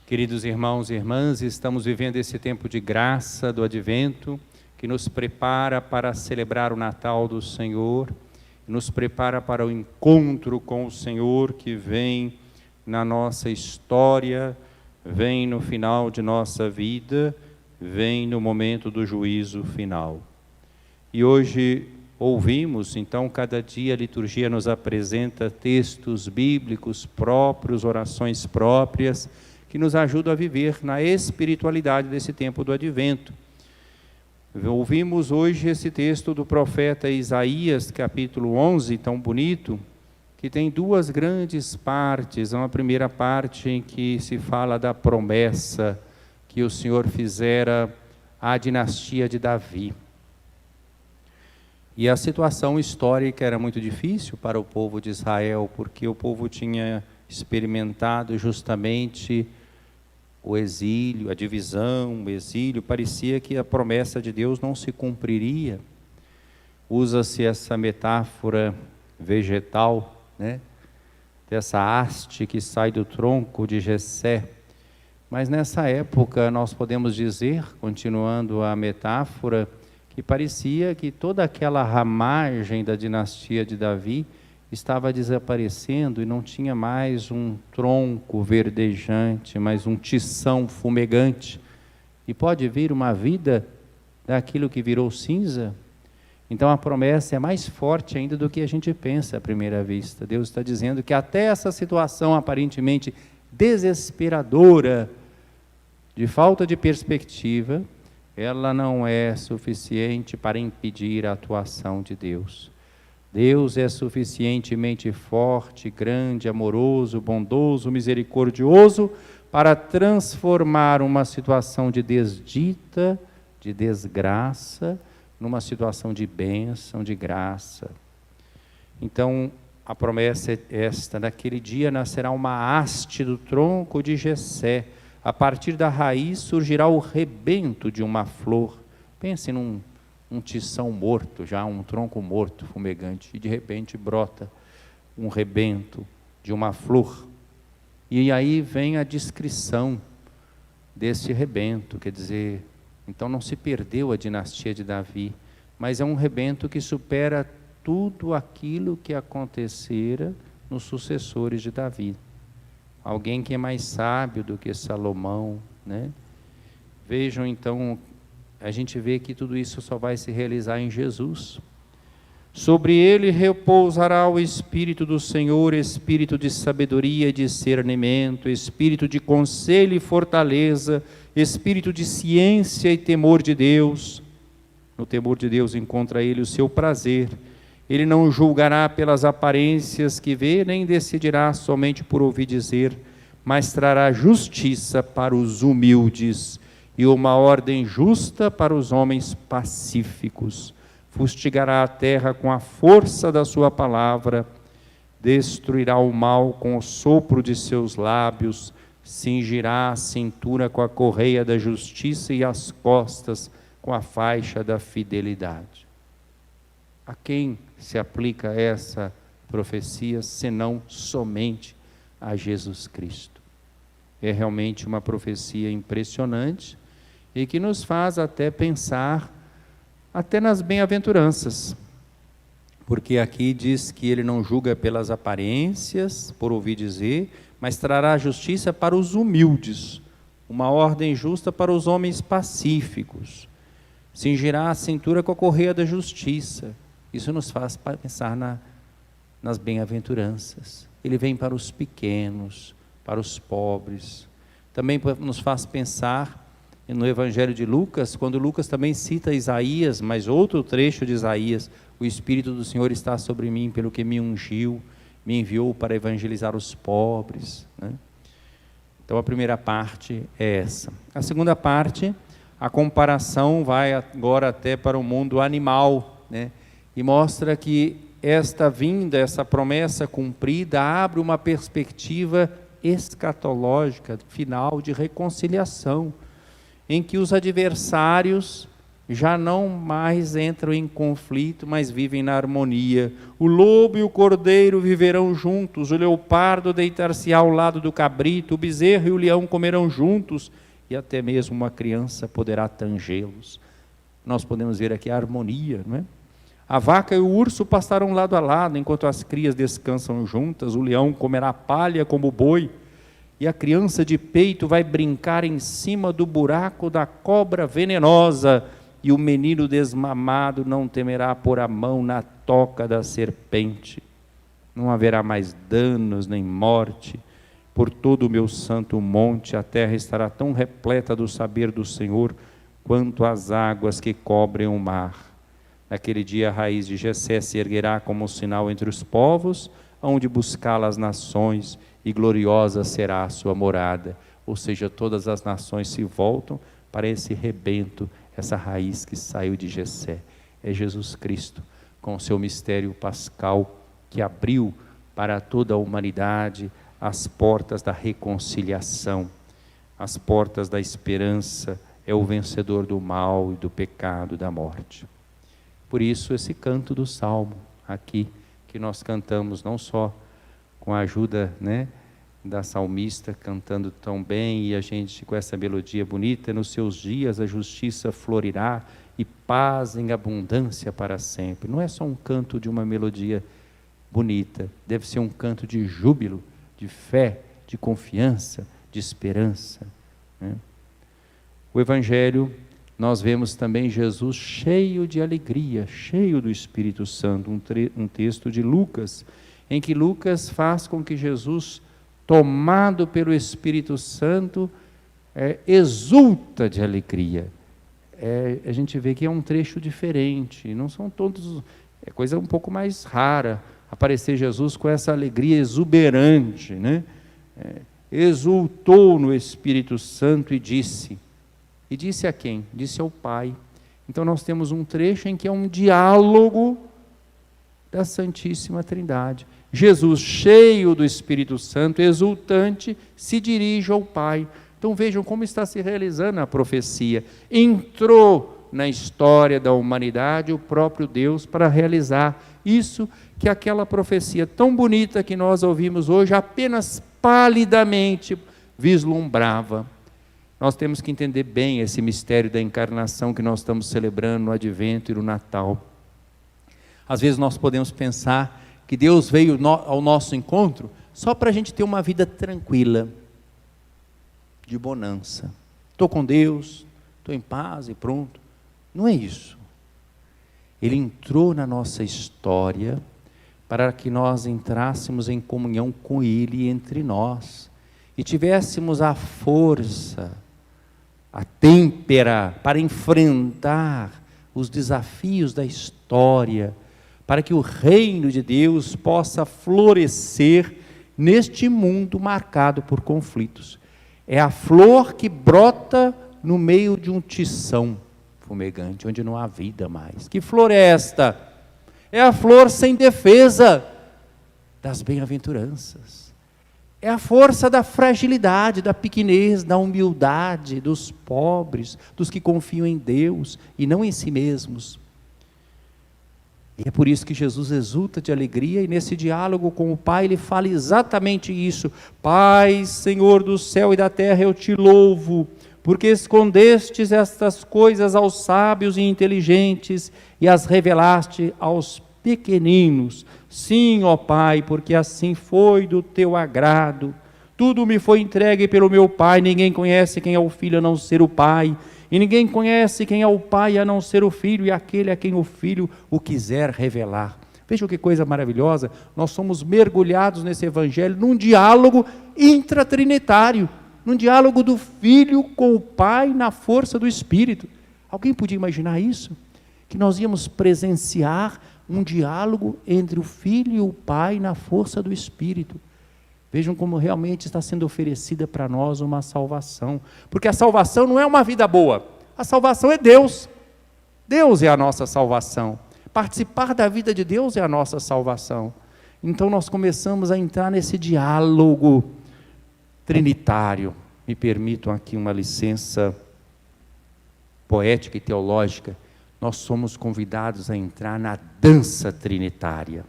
Queridos irmãos e irmãs, estamos vivendo esse tempo de graça do Advento, que nos prepara para celebrar o Natal do Senhor, nos prepara para o encontro com o Senhor que vem na nossa história, vem no final de nossa vida, vem no momento do juízo final. E hoje ouvimos, então, cada dia a liturgia nos apresenta textos bíblicos próprios, orações próprias, que nos ajudam a viver na espiritualidade desse tempo do Advento. Ouvimos hoje esse texto do profeta Isaías, capítulo 11, tão bonito, que tem duas grandes partes. Uma primeira parte em que se fala da promessa que o Senhor fizera à dinastia de Davi. E a situação histórica era muito difícil para o povo de Israel, porque o povo tinha experimentado justamente o exílio, a divisão, o exílio. Parecia que a promessa de Deus não se cumpriria. Usa-se essa metáfora vegetal, né? Dessa haste que sai do tronco de Jessé. Mas nessa época nós podemos dizer, continuando a metáfora, que parecia que toda aquela ramagem da dinastia de Davi estava desaparecendo e não tinha mais um tronco verdejante, mas um tição fumegante. E pode vir uma vida daquilo que virou cinza? Então a promessa é mais forte ainda do que a gente pensa à primeira vista. Deus está dizendo que até essa situação aparentemente desesperadora, de falta de perspectiva, ela não é suficiente para impedir a atuação de Deus. Deus é suficientemente forte, grande, amoroso, bondoso, misericordioso para transformar uma situação de desdita, de desgraça, numa situação de bênção, de graça. Então, a promessa é esta: naquele dia nascerá uma haste do tronco de Jessé, a partir da raiz surgirá o rebento de uma flor. Pense num tição morto, já um tronco morto, fumegante, e de repente brota um rebento de uma flor. E aí vem a descrição desse rebento, quer dizer, então não se perdeu a dinastia de Davi, mas é um rebento que supera tudo aquilo que acontecera nos sucessores de Davi. Alguém que é mais sábio do que Salomão, né? Vejam então, a gente vê que tudo isso só vai se realizar em Jesus. Sobre ele repousará o Espírito do Senhor, Espírito de sabedoria e discernimento, Espírito de conselho e fortaleza, Espírito de ciência e temor de Deus. No temor de Deus encontra ele o seu prazer. Ele não julgará pelas aparências que vê, nem decidirá somente por ouvir dizer, mas trará justiça para os humildes e uma ordem justa para os homens pacíficos. Fustigará a terra com a força da sua palavra, destruirá o mal com o sopro de seus lábios, cingirá a cintura com a correia da justiça e as costas com a faixa da fidelidade. A quem se aplica essa profecia, senão somente a Jesus Cristo? É realmente uma profecia impressionante, e que nos faz até pensar até nas bem-aventuranças, porque aqui diz que ele não julga pelas aparências, por ouvir dizer, mas trará justiça para os humildes, uma ordem justa para os homens pacíficos, cingirá a cintura com a correia da justiça. Isso nos faz pensar nas bem-aventuranças. Ele vem para os pequenos, para os pobres. Também nos faz pensar no Evangelho de Lucas, quando Lucas também cita Isaías, mas outro trecho de Isaías: o Espírito do Senhor está sobre mim, pelo que me ungiu, me enviou para evangelizar os pobres, né? Então a primeira parte é essa. A segunda parte, a comparação vai agora até para o mundo animal, né? E mostra que esta vinda, essa promessa cumprida, abre uma perspectiva escatológica, final, de reconciliação, em que os adversários já não mais entram em conflito, mas vivem na harmonia. O lobo e o cordeiro viverão juntos, o leopardo deitar-se-á ao lado do cabrito, o bezerro e o leão comerão juntos, e até mesmo uma criança poderá tangê-los. Nós podemos ver aqui a harmonia, não é? A vaca e o urso pastarão lado a lado, enquanto as crias descansam juntas, o leão comerá palha como o boi, e a criança de peito vai brincar em cima do buraco da cobra venenosa, e o menino desmamado não temerá pôr a mão na toca da serpente. Não haverá mais danos nem morte. Por todo o meu santo monte a terra estará tão repleta do saber do Senhor, quanto as águas que cobrem o mar. Naquele dia a raiz de Jessé se erguerá como um sinal entre os povos, onde buscá-la as nações, e gloriosa será a sua morada. Ou seja, todas as nações se voltam para esse rebento, essa raiz que saiu de Jessé. É Jesus Cristo, com o seu mistério pascal, que abriu para toda a humanidade as portas da reconciliação, as portas da esperança. É o vencedor do mal e do pecado, da morte. Por isso esse canto do Salmo aqui, que nós cantamos não só com a ajuda, né, da salmista, cantando tão bem, e a gente com essa melodia bonita: nos seus dias a justiça florirá e paz em abundância para sempre. Não é só um canto de uma melodia bonita, deve ser um canto de júbilo, de fé, de confiança, de esperança, né? O Evangelho, nós vemos também Jesus cheio de alegria, cheio do Espírito Santo, um texto de Lucas, em que Lucas faz com que Jesus, tomado pelo Espírito Santo, exulta de alegria. A gente vê que é um trecho diferente, não são todos, é coisa um pouco mais rara, aparecer Jesus com essa alegria exuberante, né? Exultou no Espírito Santo e disse a quem? Disse ao Pai. Então nós temos um trecho em que é um diálogo da Santíssima Trindade. Jesus, cheio do Espírito Santo, exultante, se dirige ao Pai. Então vejam como está se realizando a profecia. Entrou na história da humanidade o próprio Deus para realizar isso que aquela profecia tão bonita que nós ouvimos hoje apenas palidamente vislumbrava. Nós temos que entender bem esse mistério da encarnação que nós estamos celebrando no Advento e no Natal. Às vezes nós podemos pensar que Deus veio ao nosso encontro só para a gente ter uma vida tranquila, de bonança. Estou com Deus, estou em paz e pronto. Não é isso. Ele entrou na nossa história para que nós entrássemos em comunhão com Ele entre nós e tivéssemos a força, a têmpera para enfrentar os desafios da história, para que o reino de Deus possa florescer neste mundo marcado por conflitos. É a flor que brota no meio de um tição fumegante, onde não há vida mais. Que flor é esta? É a flor sem defesa das bem-aventuranças. É a força da fragilidade, da pequenez, da humildade, dos pobres, dos que confiam em Deus e não em si mesmos. E é por isso que Jesus exulta de alegria, e nesse diálogo com o Pai, ele fala exatamente isso. Pai, Senhor do céu e da terra, eu te louvo, porque escondestes estas coisas aos sábios e inteligentes, e as revelaste aos pequeninos. Sim, ó Pai, porque assim foi do teu agrado. Tudo me foi entregue pelo meu Pai, ninguém conhece quem é o Filho a não ser o Pai, e ninguém conhece quem é o Pai a não ser o Filho, e aquele a quem o Filho o quiser revelar. Vejam que coisa maravilhosa, nós somos mergulhados nesse Evangelho, num diálogo intratrinitário, num diálogo do Filho com o Pai na força do Espírito. Alguém podia imaginar isso? Que nós íamos presenciar um diálogo entre o Filho e o Pai na força do Espírito. Vejam como realmente está sendo oferecida para nós uma salvação, porque a salvação não é uma vida boa, a salvação é Deus. Deus é a nossa salvação, participar da vida de Deus é a nossa salvação. Então nós começamos a entrar nesse diálogo trinitário. Me permitam aqui uma licença poética e teológica, nós somos convidados a entrar na dança trinitária.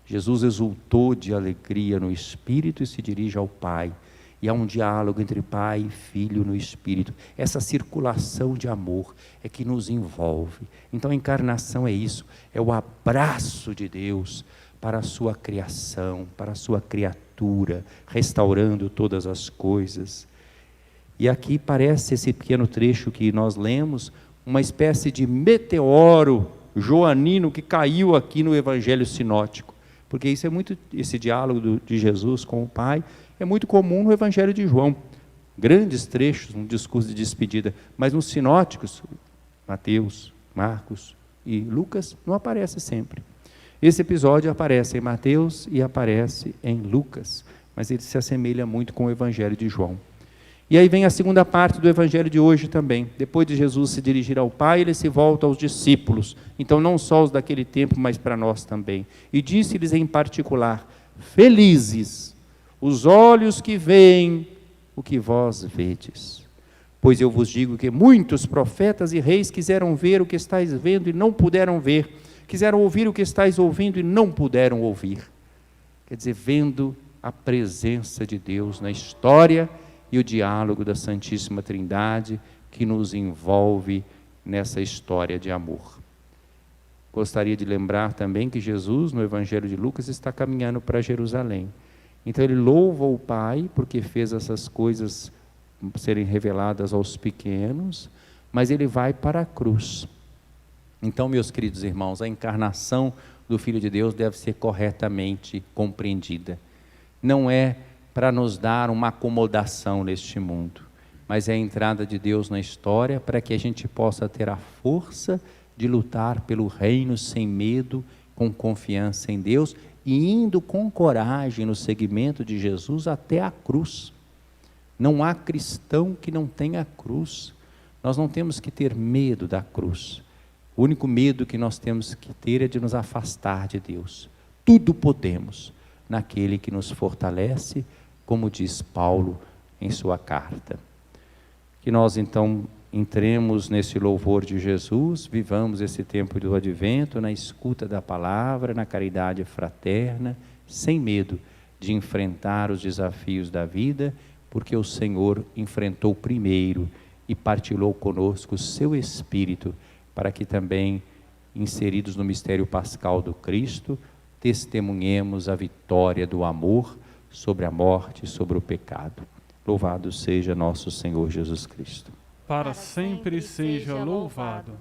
Jesus exultou de alegria no Espírito e se dirige ao Pai. E há um diálogo entre Pai e Filho no Espírito. Essa circulação de amor é que nos envolve. Então a encarnação é isso, é o abraço de Deus para a sua criação, para a sua criatura, restaurando todas as coisas. E aqui parece esse pequeno trecho que nós lemos, uma espécie de meteoro joanino que caiu aqui no Evangelho sinótico. Porque isso é muito, esse diálogo de Jesus com o Pai é muito comum no Evangelho de João. Grandes trechos, um discurso de despedida, mas nos sinóticos, Mateus, Marcos e Lucas, não aparece sempre. Esse episódio aparece em Mateus e aparece em Lucas, mas ele se assemelha muito com o Evangelho de João. E aí vem a segunda parte do Evangelho de hoje também. Depois de Jesus se dirigir ao Pai, ele se volta aos discípulos. Então não só os daquele tempo, mas para nós também. E disse-lhes em particular: felizes os olhos que veem o que vós vedes. Pois eu vos digo que muitos profetas e reis quiseram ver o que estáis vendo e não puderam ver. Quiseram ouvir o que estáis ouvindo e não puderam ouvir. Quer dizer, vendo a presença de Deus na história e o diálogo da Santíssima Trindade que nos envolve nessa história de amor. Gostaria de lembrar também que Jesus, no Evangelho de Lucas, está caminhando para Jerusalém. Então ele louva o Pai porque fez essas coisas serem reveladas aos pequenos, mas ele vai para a cruz. Então, meus queridos irmãos, a encarnação do Filho de Deus deve ser corretamente compreendida. Não é para nos dar uma acomodação neste mundo, mas é a entrada de Deus na história para que a gente possa ter a força de lutar pelo reino sem medo, com confiança em Deus e indo com coragem no seguimento de Jesus até a cruz. Não há cristão que não tenha cruz. Nós não temos que ter medo da cruz. O único medo que nós temos que ter é de nos afastar de Deus. Tudo podemos naquele que nos fortalece, como diz Paulo em sua carta. Que nós então entremos nesse louvor de Jesus, vivamos esse tempo do advento na escuta da palavra, na caridade fraterna, sem medo de enfrentar os desafios da vida, porque o Senhor enfrentou primeiro e partilhou conosco o seu Espírito, para que também, inseridos no mistério pascal do Cristo, testemunhemos a vitória do amor sobre a morte e sobre o pecado. Louvado seja nosso Senhor Jesus Cristo. Para sempre seja louvado.